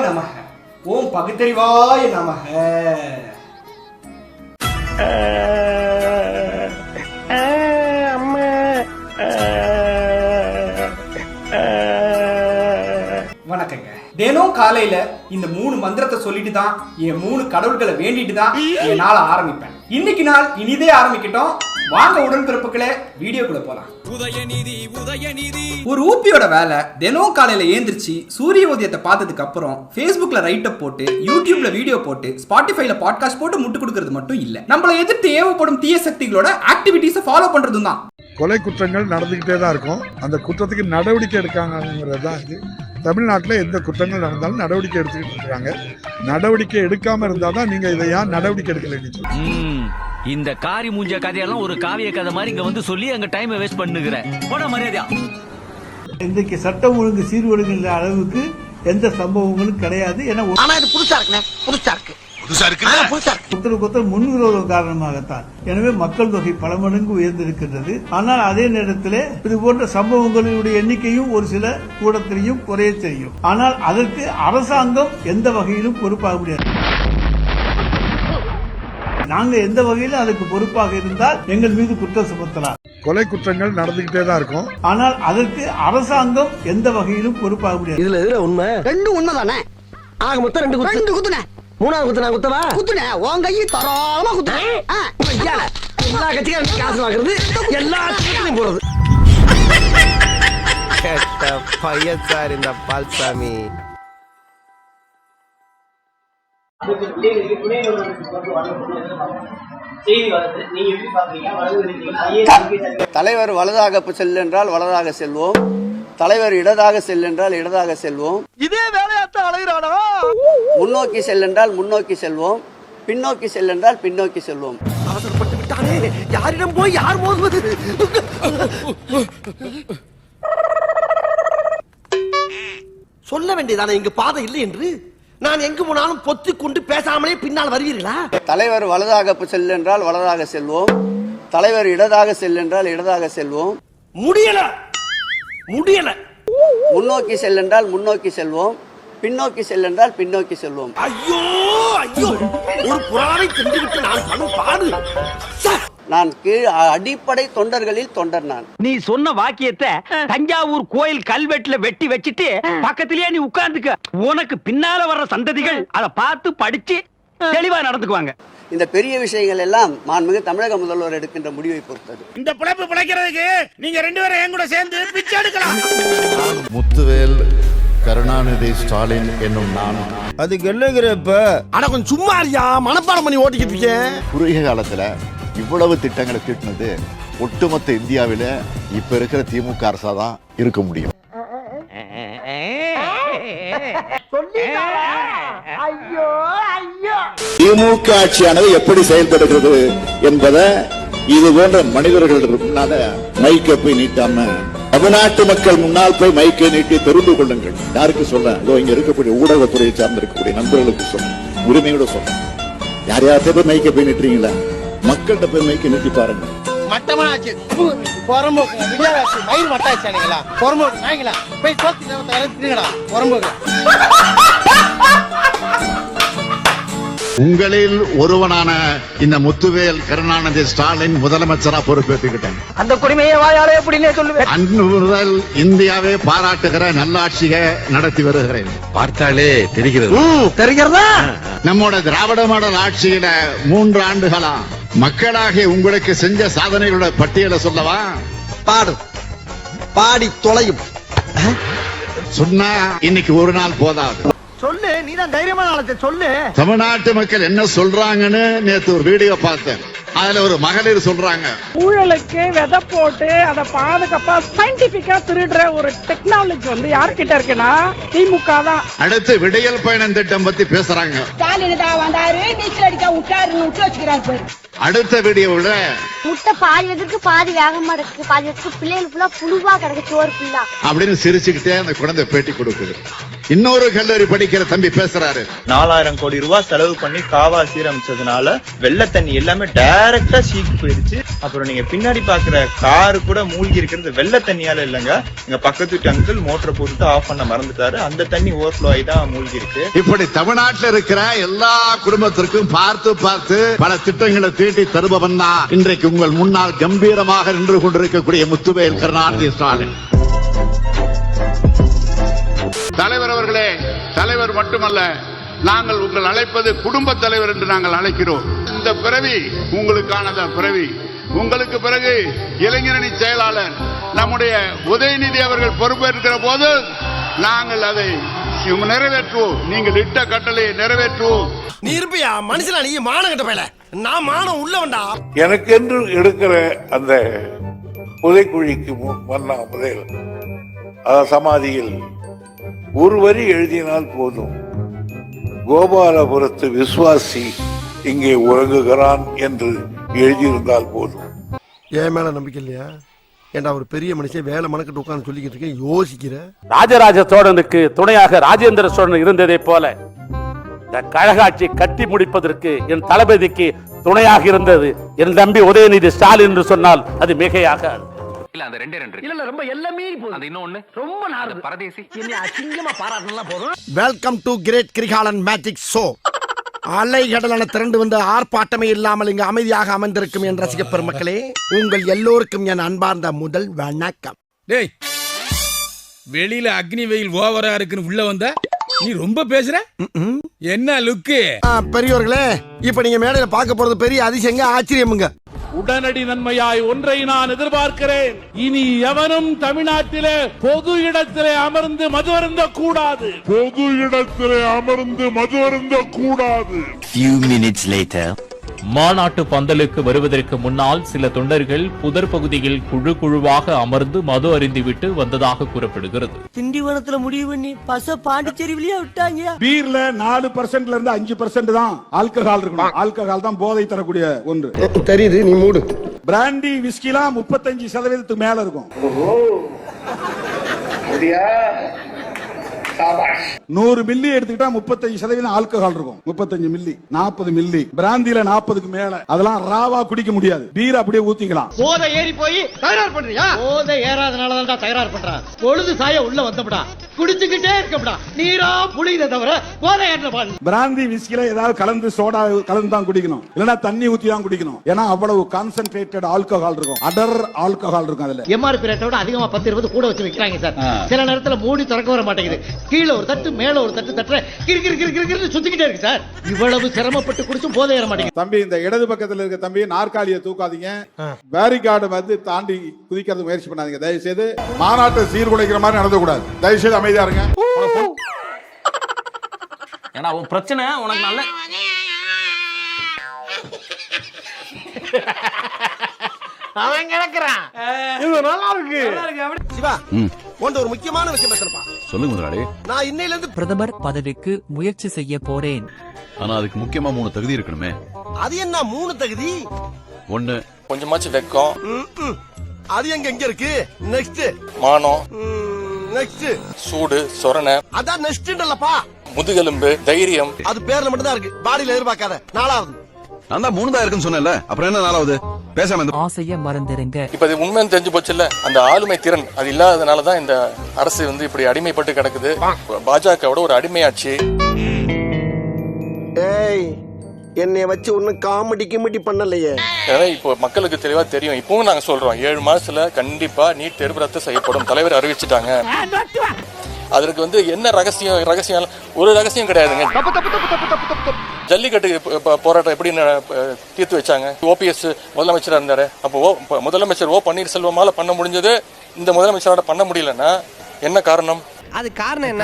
நமக. ஓம் பகுத்தறிவாய நமக. வணக்கங்க. தினம் காலையில இந்த 3 மந்திரத்தை சொல்லிட்டு தான் என் 3 கடவுள்களை வேண்டிட்டு தான் என் நாளை ஆரம்பிப்பேன். இன்னைக்கு நாள் இனிதே ஆரம்பிக்கட்டும். வாங்க உடன்பிறப்புகளே, வீடியோக்குள்ள போலாம். ஒரு ஊப்பியோட வேலை தினம் காலையில ஏந்திரிச்சு சூரிய உதயத்தை பார்த்ததுக்கு அப்புறம் Facebookல ரைட் அப் போட்டு, யூடியூப்ல வீடியோ போட்டு, ஸ்பாட்டிஃபைல பாட்காஸ்ட் போட்டு முட்டு கொடுக்கறது மட்டும் இல்ல, நம்மளை எதிர்த்து ஏவப்படும் தீய சக்திகளோட ஆக்டிவிட்டிஸை ஃபாலோ பண்றதும் தான். கொலை குற்றங்கள் நடந்துகிட்டே தான் இருக்கும். அந்த குற்றத்துக்கு நடவடிக்கை எடுக்காங்கிறது தான் இது. தமிழ்நாட்டில் எந்த குற்றங்கள் நடந்தாலும் நடவடிக்கை எடுத்துக்கிட்டு இருக்காங்க. நடவடிக்கை எடுக்காம இருந்தா தான் நீங்க இதை ஏன் நடவடிக்கை எடுக்கல? இந்த காரி மூஞ்ச கதையெல்லாம் ஒரு காவிய கதை மாதிரி இங்க வந்து சொல்லி அங்க டைம் வேஸ்ட் பண்ணுகிற போட மரியாதையா. இன்றைக்கு சட்டம் ஒழுங்கு சீர்வடுகின்ற அளவுக்கு எந்த சம்பவங்களும் கிடையாது. ஒருத்தருக்கு முன்விரோதம் காரணமாகத்தான். எனவே மக்கள் தொகை பல மடங்கு உயர்ந்திருக்கின்றது. ஆனால் அதே நேரத்தில் இது போன்ற சம்பவங்களுடைய எண்ணிக்கையும் ஒரு சில கூடத்திலையும் குறைய தெரியும். ஆனால் அதற்கு அரசாங்கம் எந்த வகையிலும் பொறுப்பாக முடியாது. நாங்க எந்த வகையிலும் அதுக்கு பொறுப்பாக இருந்தால் எங்கள் மீது குற்றம் சுமத்தலாம். கொலை குற்றங்கள் நடந்துகிட்டே தான் இருக்கும். ஆனால் அதற்கு அரசாங்கம் எந்த வகையிலும் பொறுப்பாக முடியாது. இதுல உண்மை ரெண்டும் உண்மைதானே. ஆக மொத்தம் 2 குத்துன. மூணாவது குத்து நான் குத்தவா? குத்துன உன் கையை தரோளமா குத்துன. எல்லா கட்சியும் காசு வாங்குறது, எல்லா கட்சியும் போறது. கேட்ட பையன் சார் இந்த பால்சாமி. தலைவர் வலதாக செல்லென்றால் வலதாக செல்வோம், தலைவர் இடதாக செல்லென்றால் இடதாக செல்வோம். இதே வேலையாத்தான் அழகிறானா? முன்னோக்கி செல்லென்றால் முன்னோக்கி செல்வோம், பின்னோக்கி செல்லென்றால் பின்னோக்கி செல்வோம். அவசரப்பட்டு விட்டானே, யாரிடம் போய் யார் மோதுவது? சொல்ல வேண்டியதானே இங்கு பாதை இல்லை என்று. நான் எங்கு போனாலும் பொத்தி கொண்டு பேசாமலே பின்னால் வருவீர்களா? தலைவர் வலதாக செல்லென்றால் வலதாக செல்வோம், தலைவர் இடதாக செல்லென்றால் இடதாக செல்வோம். முடியல. முன்னோக்கி செல்லென்றால் முன்னோக்கி செல்வோம், பின்னோக்கி செல்லென்றால் பின்னோக்கி செல்வோம். ஐயோ ஐயோ, ஒரு புறாவை தின்றுவிட்டு நான் படும் பாடு. நான் அடிப்படை தொண்டர்களில் தொண்டர். நான் நீ சொன்ன வாக்கியத்தை தஞ்சாவூர் கோயில் கல்வெட்டுல வெட்டி வச்சிட்டு பக்கத்திலேயே நீ உட்கார்ந்துக்க. உனக்கு பின்னால வர்ற சந்ததிகள் அதை பார்த்து படிச்சு தெளிவா நடந்துக்குவாங்க. இந்த பெரிய விஷயங்கள் எல்லாம் மாண்புமிகு தமிழக முதல்வர் எடுக்கின்ற முடிவை பொறுத்தது. இந்த பிழைப்பு பிழைக்கிறதுக்கு நீங்க 2 பேரும் என் கூட சேர்ந்து பிச்சை எடுக்கலாம். முத்துவேல் கருணாநிதி ஸ்டாலின் என்னும் நான். அதுக்கு என்னங்கிறப்ப அட கொஞ்சம் சும்மா இருக்கியா, மனப்பாடம் பண்ணி ஓட்டிக்கிட்டு இருக்கேன். குறுகிய காலத்துல இவ்வளவு திட்டங்களை தீட்டினது ஒட்டுமொத்த இந்தியாவில இப்ப இருக்கிற திமுக அரசா தான் இருக்க முடியும். திமுக ஆட்சியானது எப்படி செயல்படுகிறது என்பதை இது போன்ற மனிதர்கள் முன்னால மைக்க போய் நீட்டாம தமிழ்நாட்டு மக்கள் முன்னால் போய் மைக்கை நீட்டி தெரிந்து கொள்ளுங்கள். யாருக்கு சொல்ல, இங்க இருக்கக்கூடிய ஊடகத்துறையை சார்ந்து இருக்கக்கூடிய நண்பர்களுக்கு சொல்ல, உரிமையோட சொல்ல. யார் யார்கிட்ட போய் மைக்க போய் நீட்டுறீங்களா? மக்கள்கிட்ட போய் மைக்க நீட்டி பாருங்க. மட்டமாச்சு பொறம்போக்கு விஜயாச்சு மயில் மட்டாச்சானுங்களா பொறம்போக்கு நாய்ங்களா போய் தோத்துங்களா பொறம்போக்கு. உங்களில் ஒருவனான இந்த முத்துவேல் கருணாநிதி ஸ்டாலின் முதலமைச்சரா பொறுப்பேற்றுக்கிட்டேன். அந்த குடிமையை வாயாலே எப்படின்னே சொல்லுவேன். அன்று முதல் இந்தியாவே பாராட்டுகிற நல்லாட்சியை நடத்தி வருகிறேன். பார்த்தாலே தெரிகிறதா? நம்மோட திராவிட மாடல் ஆட்சியில 3 ஆண்டுகளா மக்களாகிய உங்களுக்கு செஞ்ச சாதனைகளோட பட்டியலை சொல்லவா? பாடி தொலையும் சொன்னா இன்னைக்கு ஒரு நாள் போதாது. சொல்லு, நீதான் தைரியமான ஆளத்தை சொல்லு. தமிழ்நாட்டு மக்கள் என்ன சொல்றாங்கன்னு நேத்து ஒரு வீடியோ பார்த்தேன். அதுல ஒரு மகளிர் சொல்றாங்க, ஊழலுக்கு விதை போட்டு அதை பாதுகாப்பா சயின்டிபிக்கா திருடுற ஒரு டெக்னாலஜி வந்து யார்கிட்ட இருக்குன்னா திமுக தான். அடுத்து விடியல் பயணம் திட்டம் பத்தி பேசுறாங்க. அடுத்த வீடியோல முட்டை பாதி எதுக்கு பாதி வேகமா இருக்கு, பாதி எதுக்கு பிள்ளைகளுக்கு புழுவா கிடக்கு, சோறு புல்லா அப்படின்னு சிரிச்சுக்கிட்டே அந்த குழந்தை பேட்டி கொடுக்குது. இன்னொரு கல்லூரி படிக்கிற தம்பி பேசுறாரு. 4000 கோடி ரூபாய் செலவு பண்ணி காவா சீரமைச்சதுனால வெள்ள தண்ணி எல்லாமே டைரக்டா சீக்கு போயிருச்சு. அப்புறம் நீங்க பின்னாடி பாக்குற காரு கூட மூழ்கி இருக்கிறது வெள்ள தண்ணியால இல்லங்க, எங்க பக்கத்து வீட்டு அங்கிள் மோட்டரை போட்டு ஆஃப் பண்ண மறந்துட்டாரு, அந்த தண்ணி ஓவர்ஃப்ளோ ஆகி தான் மூழ்கி இருக்கு. இப்படி தமிழ்நாட்டில் இருக்கிற எல்லா குடும்பத்திற்கும் பார்த்து பார்த்து பல திட்டங்களை தீட்டி தருபவன் தான் இன்றைக்கு உங்கள் முன்னால் கம்பீரமாக நின்று கொண்டிருக்கக்கூடிய முத்துவேல் கருணாநிதி ஸ்டாலின். தலைவர் அவர்களே, தலைவர் மட்டுமல்ல, நாங்கள் உங்கள் அழைப்பது குடும்ப தலைவர் என்று நாங்கள் அழைக்கிறோம். இந்த பிறவி உங்களுக்கான பிறவி. உங்களுக்கு பிறகு இளைஞரணி செயலாளர் நம்முடைய உதயநிதி அவர்கள் பொறுப்பேற்கிற போது நாங்கள் அதை நிறைவேற்றுவோம். நீங்கள் இட்ட கட்டளையை நிறைவேற்றுவோம். நீ இருப்பியா மனுஷனா? நீ மானம் கட்ட போயல, நான் மானம் உள்ளவன்டா. எனக்கு என்று எடுக்கிற அந்த புதைக்குழிக்கு மன்னா முதல் சமாதியில் ஒரு வரி எழுதினால் போதும், கோபாலபுரத்து விசுவாசி இங்கே உறங்குகிறான் என்று எழுதியிருந்தால் போதும். ஏன் மேல நம்பிக்கை இல்லையா? ஏண்டா ஒரு பெரிய மனுஷன் வேலை மனக்கிட்டு உட்கார்ந்து சொல்லிக்கிட்டு இருக்கேன், யோசிக்கிற. ராஜராஜ சோழனுக்கு துணையாக ராஜேந்திர சோழன் இருந்ததை போல இந்த கழகாட்சி கட்டி முடிப்பதற்கு என் தளபதிக்கு துணையாக இருந்தது என் தம்பி உதயநிதி ஸ்டாலின் என்று சொன்னால் அது மிகையாக. இல்ல அந்த ரெண்டே ரெண்டு இல்ல ரொம்ப எல்லாமே போகுது. அது இன்னொன்னு ரொம்ப நாடு பரதேசி என்ன அசிங்கமா பாராட்டலாம் போதும். Welcome to great Kirikalan magic show. அலைகடலான திரண்டு வந்து ஆர்ப்பாட்டமே இல்லாமல் இங்கு அமைதியாக அமர்ந்திருக்கும் என் ரசிக பெருமக்களே, உங்கள் எல்லோருக்கும் என் அன்பார்ந்த முதல் வணக்கம். டேய், வெளியில அக்னி வெயில் ஓவரா இருக்குன்னு உள்ள வந்தா நீ ரொம்ப பேசுற. என்ன லுக்கு? பெரியவர்களே, இப்ப நீங்க மேடையில பார்க்க போறது பெரிய அதிசயங்க, ஆச்சரியமுங்க. உடனடி நன்மையாய் ஒன்றை நான் எதிர்பார்க்கிறேன். இனி எவனும் தமிழ்நாட்டிலே பொது இடத்திலே அமர்ந்து மது அருந்த கூடாது. பொது இடத்திலே அமர்ந்து மது அருந்த கூடாது. Few minutes later. மாநாட்டு பந்தலுக்கு வருவதற்கு முன்னால் சில தொண்டர்கள் புதர் பகுதியில் குழு குழுவாக அமர்ந்து மது அருந்திவிட்டு வந்ததாக கூறப்படுகிறது. திண்டிவனத்துல முடிவு பண்ணி பச பாண்டிச்சேரியிலேயே விட்டாங்க. பீர்ல 4% இருந்து 5% தான் ஆல்கஹால் இருக்கணும். ஆல்கஹால் தான் போதை தரக்கூடிய ஒன்று. தெரியுது, நீ மூடு. பிராண்டி விஸ்கிலாம் 35% மேல இருக்கும். 100 மில்லி எடுத்துக்கிட்டா 35% ஆல்கஹால் இருக்கும். 35 மில்லி, 40 மில்லி. பிராந்தில 40க்கு மேல. அதெல்லாம் ராவா குடிக்க முடியாது. பீர் அப்படியே ஊத்திக்கலாம். போதை ஏறி போய் தகராறு பண்றியா? போதை ஏறாதனாலதான் தகராறு பண்றான். பொழுது சாய உள்ள வந்தப்படா குடிச்சுக்கிட்டே இருக்கப்படா, நீரா புளியதை தவிர போதை ஏற்ற பாடு. பிராந்தி விஸ்கில ஏதாவது கலந்து சோடா கலந்து தான் குடிக்கணும், இல்லனா தண்ணி ஊத்தி தான் குடிக்கணும். ஏன்னா அவ்வளவு கான்சென்ட்ரேட்டட் ஆல்கஹால் இருக்கும், அடர் ஆல்கஹால் இருக்கும். அதுல எம்ஆர்பி ரேட்டை விட அதிகமா 10-20 கூட வச்சு விக்கிறாங்க சார். சில நேரத்துல மூடி திறக்க வர மாட்டேங்குது. கீழே ஒரு தட்டு மேல ஒரு தட்டு தட்டுற கிறு சுத்திக்கிட்டே இருக்கு சார். இவ்வளவு சிரமப்பட்டு குடிச்சும் போதை ஏற மாட்டேங்குது. தம்பி, இந்த இடது பக்கத்துல இருக்க தம்பி நாற்காலியை தூக்காதீங்க. பேரிகார்டு வந்து தாண்டி குதிக்கிறது முயற்சி பண்ணாதீங்க. தயவு செய்து மாநாட்டை சீர்குலைக்கிற மாதிரி நடந்து கூடாது. தயவு செய்து அமைதியா இருங்க. ஏன்னா உன் பிரச்சனை உனக்கு நல்ல அவன் கிடக்குறான். இது நல்லா இருக்கு. சிவா, உன்கிட்ட ஒரு முக்கியமான விஷயம் பேசுறப்பா. சொல்லுங்க முதலாளி. நான் இன்னையில இருந்து பிரதமர் பதவிக்கு முயற்சி செய்ய போறேன். ஆனா அதுக்கு முக்கியமா 3 தகுதி இருக்கணுமே. அது என்ன 3 தகுதி? 1 கொஞ்சமாச்சு வெக்கம். அது எங்க இருக்கு? நெக்ஸ்ட் மானம். நெக்ஸ்ட் சூடு சொரணை. அதான் நெக்ஸ்ட்ன்றலப்பா. முதுகெலும்பு, தைரியம். அது பேர்ல மட்டும் தான் இருக்கு, பாடியில எதிர்பார்க்காத. 4வது. நான் தான் 3 தான் இருக்குன்னு சொன்னேன்ல, அப்புறம் என்ன 4வது? பேசாம ஆசைய மறந்துருங்க. இப்ப அது உண்மைன்னு தெரிஞ்சு போச்சு இல்ல. அந்த ஆளுமை திறன் அது இல்லாதனாலதான் இந்த அரசு வந்து இப்படி அடிமைப்பட்டு கிடக்குது. பாஜகவோட ஒரு அடிமையாச்சு. ஏய், என்னைய வச்சு ஒன்னும் காமெடி கிமெடி பண்ணலையே. இப்போ மக்களுக்கு தெளிவா தெரியும். இப்பவும் நாங்க சொல்றோம், 7 மாசத்துல கண்டிப்பா நீட் தேர்வு ரத்து செய்யப்படும். தலைவர் அறிவிச்சுட்டாங்க. அதற்கு வந்து என்ன ரகசியம் ஒரு ரகசியம் கிடையாதுங்க. ஜல்லிக்கட்டு போராட்டம் எப்படி தீர்த்து வச்சாங்க? ஓபிஎஸ் முதலமைச்சரா இருந்தாரு. அப்போ முதலமைச்சர் பன்னீர்செல்வமால பண்ண முடிஞ்சது இந்த முதலமைச்சரோட பண்ண முடியலன்னா என்ன காரணம்? அது காரணம் என்ன?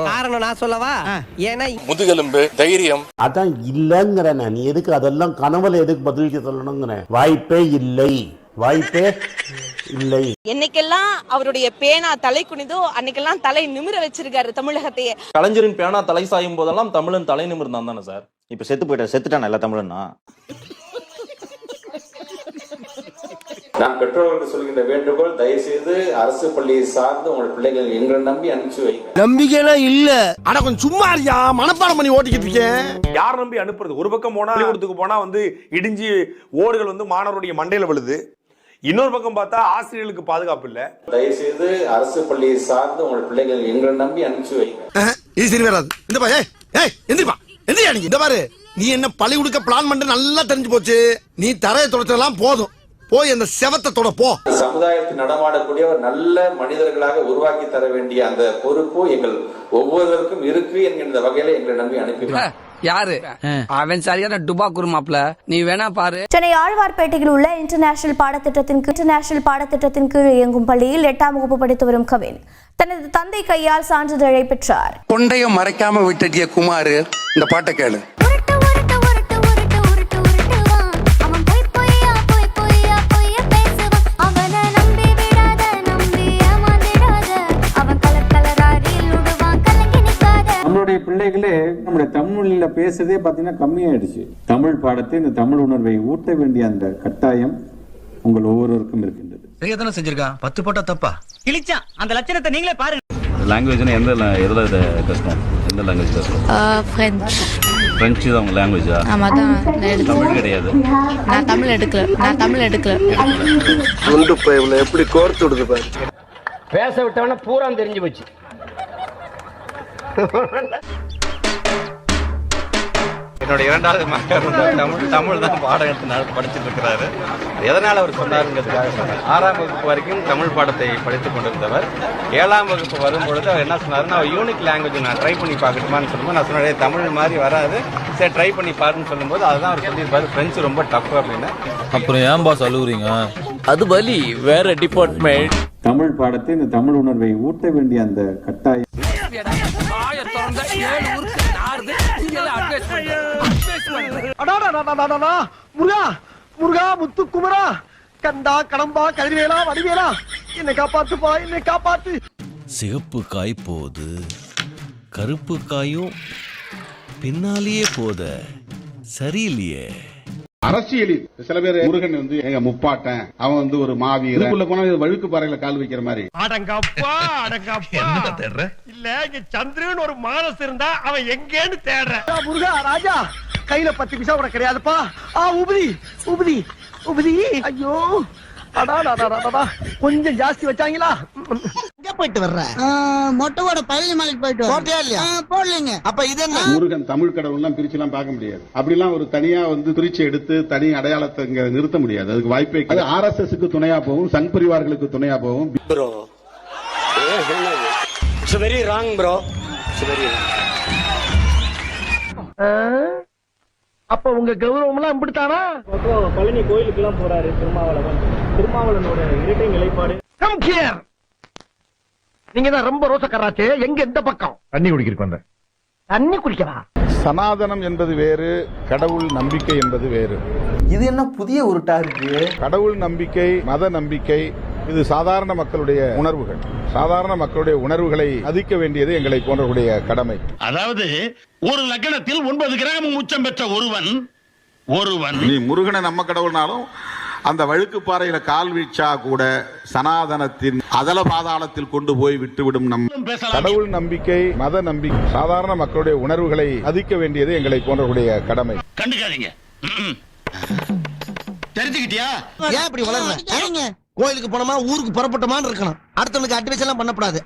காரணம் நான் சொல்லவா? ஏன்னா முதுகெலும்பு, தைரியம். அதான் இல்லங்கிற. நீ எதுக்கு அதெல்லாம் கனவுல எதுக்கு பதிலுக்கு சொல்லணுங்கிற? வாய்ப்பே இல்லை, வாய்ப்பே இல்லை. என்னைக்கெல்லாம் அவருடைய பேனா தலை குனிதோ அன்னைக்கெல்லாம் தலை நிமிர வச்சிருக்காரு தமிழகத்தையே. கலைஞரின் பேனா தலை சாயும் போதெல்லாம் தமிழன் தலை நிமிர்ந்தான் தானே சார்? இப்ப செத்துட்டான் எல்லா தமிழனா. நான் பெற்றோர்களுக்கு சொல்கின்ற வேண்டுகோள், தயவுசெய்து அரசு பள்ளியை சார்ந்து உங்கள் பிள்ளைகள் எங்களை நம்பி அனுப்பிச்சு வைங்க. நம்பிக்கைலாம் இல்ல. ஆனா கொஞ்சம் சும்மா இருக்கியா, மனப்பாடம் பண்ணி ஓட்டிக்கிட்டு இருக்கேன். யார் நம்பி அனுப்புறது? ஒரு பக்கம் போனா பள்ளிக்கூடத்துக்கு போனா வந்து இடிஞ்சு ஓடுகள் வந்து மாணவருடைய மண்டையில விழுது, இன்னொரு பக்கம் பார்த்தா ஆசிரியர்களுக்கு பாதுகாப்பு இல்ல. தயவுசெய்து அரசு பள்ளியை சார்ந்து உங்கள் பிள்ளைகள் எங்களை நம்பி அனுப்பிச்சு வைங்க. இது சரி வராது. இந்த பா, எந்திரிப்பா, எந்திரியா நீ. இந்த பாரு, நீ என்ன பழி கொடுக்க பிளான் பண்ண நல்லா தெரிஞ்சு போச்சு. நீ தரையை தொடச்சதெல்லாம் போதும், போய் அந்த செவத்தோட போ. சமுதாயத்தில் நடமாடக்கூடிய ஒரு நல்ல மனிதர்களாக உருவாக்கி தர வேண்டிய அந்த பொறுப்பு எங்கள் ஒவ்வொருவருக்கும் இருக்கு என்கின்ற வகையில எங்களை நம்பி அனுப்பி. யாரு அவன் சரியான டுபா குருமாப்ல, நீ வேணா பாரு. சென்னை ஆழ்வார்பேட்டையில் உள்ள இன்டர்நேஷனல் பாடத்திட்டத்தின் கீழ் இயங்கும் பள்ளியில் 8ஆம் வகுப்பு படித்து வரும் கவின் தனது தந்தை கையால் சான்றிதழை பெற்றார். கொண்டையும் மறைக்காம விட்டுட்டிய குமார், இந்த பாட்டை கேளு. நம்மளுடைய பிள்ளைகளே நம்முடைய தமிழ்ல பேசுறதே பாத்தீங்கன்னா கம்மியாயிடுச்சு. தமிழ் பாடத்தை, இந்த தமிழ் உணர்வை ஊட்ட வேண்டிய அந்த கட்டாயம் உங்கள் ஒவ்வொருவருக்கும் இருக்கின்றது. சரியா செஞ்சிருக்கான், 10 போட்டா தப்பா? கிழிச்சான் அந்த லட்சணத்தை நீங்களே பாருங்க. லாங்குவேஜ்னா எதுல கஷ்டம்? எந்த லாங்குவேஜ் கஷ்டம்? பிரெஞ்சு தான் உங்க லாங்குவேஜா? ஆமா தான். தமிழ் கிடையாது. நான் தமிழ் எடுக்கல. குண்டு பைப்ல எப்படி கோர்த்து விடுது பாரு. பேச விட்டவன பூரா தெரிஞ்சு போச்சு. என்னோட 2வது மகன் தமிழ் தான் பாடம் எடுத்து படிச்சுட்டு இருக்கிறாரு. எதனால அவர் சொன்னாருங்கிறதுக்காக சொன்னார். 6ஆம் வகுப்பு வரைக்கும் தமிழ் பாடத்தை படித்துக் கொண்டிருந்தவர் 7ஆம் வகுப்பு வரும்பொழுது அவர் என்ன சொன்னாருன்னா, யூனிக் லாங்குவேஜ் நான் ட்ரை பண்ணி பார்க்கட்டுமான்னு சொல்லும்போது நான் சொன்னேன், தமிழ் மாதிரி வராது, சரி ட்ரை பண்ணி பாருன்னு சொல்லும்போது அதுதான் அவர் சொல்லியிருப்பாரு, பிரெஞ்சு ரொம்ப டஃப் அப்படின்னு. அப்புறம் ஏன் பாஸ் அழுகுறீங்க? அது வலி, வேற டிபார்ட்மெண்ட். தமிழ் பாடத்தை, இந்த தமிழ் உணர்வை ஊட்ட வேண்டிய அந்த கட்டாயம் முருகா முத்து குமரா கண்டா கடம்பா கதிர்வேலா வடிவேலா என்னை காப்பாத்துப்பா, என்னை காப்பாத்து. சிகப்பு காய் போது, கருப்பு காயும் பின்னாலேயே போத சரியில்லையே. அரசியலில் சில பேர் முருகன் வந்து எங்க முப்பாட்டன், அவன் வந்து ஒரு மாவீரன் போனா வழுக்கு பாறையில கால் வைக்கிற மாதிரி. அடங்கப்பா அடங்கப்பா இல்ல, இங்க சந்திரன் ஒரு மானஸ் இருந்தா அவன் எங்கேன்னு தேடுற. முருகா ராஜா கையில 10 பைசா கூட கிடையாதுப்பா. உபதி உபதி உபதி, ஐயோ கொஞ்சம் ஜாஸ்தி வச்சாங்களா? எங்க போயிட்டு வர்ற? மொட்டையோட பழனி மலைக்கு போயிட்டு போட்டியா இல்லையா? போடலீங்க. அப்ப இது என்ன? முருகன் தமிழ் கடவுள் எல்லாம் பிரிச்சு எல்லாம் பார்க்க முடியாது. அப்படிலாம் ஒரு தனியா வந்து பிரிச்சு எடுத்து தனி அடையாளத்தை இங்க நிறுத்த முடியாது. அதுக்கு வாய்ப்பே. அது RSSக்கு துணையா போகும், சங் பரிவார்களுக்கு துணையா போகும். Bro it's very wrong bro, it's very wrong. அப்ப உங்க கௌரவம் எல்லாம் இப்படித்தானா? பழனி கோயிலுக்கு எல்லாம் போறாரு திருமாவளவனோட இரட்டை நிலைப்பாடு. நீங்க தான் ரொம்ப ரோசக்காராச்சே. எங்க எந்த பக்கம்? தண்ணி குடிக்கிறதுக்கு வந்தேன். தண்ணி குடிக்கவா? சனாதனம் என்பது வேறு, கடவுள் நம்பிக்கை என்பது வேறு. இது என்ன புதிய உருட்டா இருக்கு? கடவுள் நம்பிக்கை, மத நம்பிக்கை, இது சாதாரண மக்களுடைய உணர்வுகள். சாதாரண மக்களுடைய உணர்வுகளை மதிக்க வேண்டியது எங்களை போன்றவருடைய கடமை. அதாவது ஒரு லக்னத்தில் 9 கிராம் உச்சம் பெற்ற ஒருவன் நீ முருகனை நம்ம கடவுள்னாலும் அந்த வழுக்கு பாறையில கால் வீழ்ச்சா கூட சனாதனத்தின் அதல பாதாளத்தில் கொண்டு போய் விட்டுவிடும். நம் கடவுள் நம்பிக்கை, மத நம்பிக்கை, சாதாரண மக்களுடைய உணர்வுகளை மதிக்க வேண்டியது எங்களை போன்றவருடைய கடமை. கண்டுக்காதீங்க. தெரிஞ்சுக்கிட்டியா? ஏன் இப்படி வளர்ற? கோயிலுக்கு போனோமா ஊருக்கு புறப்பட்டோமான்னு இருக்கணும். அடுத்தவனுக்கு அட்வைஸ் எல்லாம் பண்ணக்கூடாது.